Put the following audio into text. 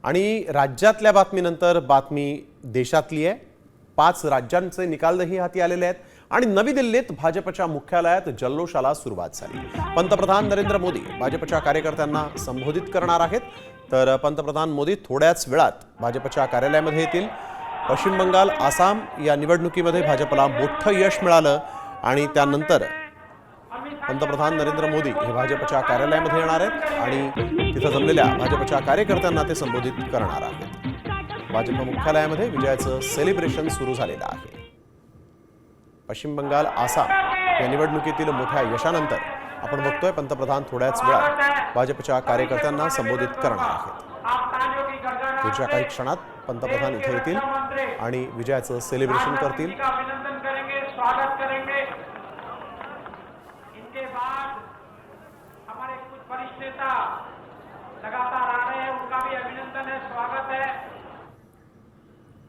आणि राज्यातल्या बातमीनंतर बातमी देशातली आहे। 5 राज्यांचे निकालही हाती आलेले आहेत आणि नवी दिल्लीत भाजपच्या मुख्यालयात जल्लोषाला सुरुवात झाली। पंतप्रधान नरेंद्र मोदी भाजपच्या कार्यकर्त्यांना संबोधित करणार आहेत, तर पंतप्रधान मोदी थोड्याच वेळात भाजपच्या कार्यालयामध्ये येतील। पश्चिम बंगाल, आसाम या निवडणुकीमध्ये भाजपला मोठं यश मिळालं आणि त्यानंतर पंतप्रधान नरेंद्र मोदी हे भाजपच्या कार्यालयामध्ये येणार आहेत आणि तिथे जमलेल्या भाजपच्या कार्यकर्त्यांना ते संबोधित करणार आहेत। भाजप मुख्यालयामध्ये विजयाचं सेलिब्रेशन सुरू झालेलं आहे। पश्चिम बंगाल, आसाम या निवडणुकीतील मोठ्या यशानंतर आपण बघतोय पंतप्रधान थोड्याच वेळात भाजपच्या कार्यकर्त्यांना संबोधित करणार आहेत। पुढच्या काही क्षणात पंतप्रधान इथे येतील आणि विजयाचं सेलिब्रेशन करतील। स्वागत करेंगे। इनके बाद हमारे कुछ वरिष्ठ नेता लगातार आ रहे हैं, उनका भी अभिनंदन है, स्वागत है।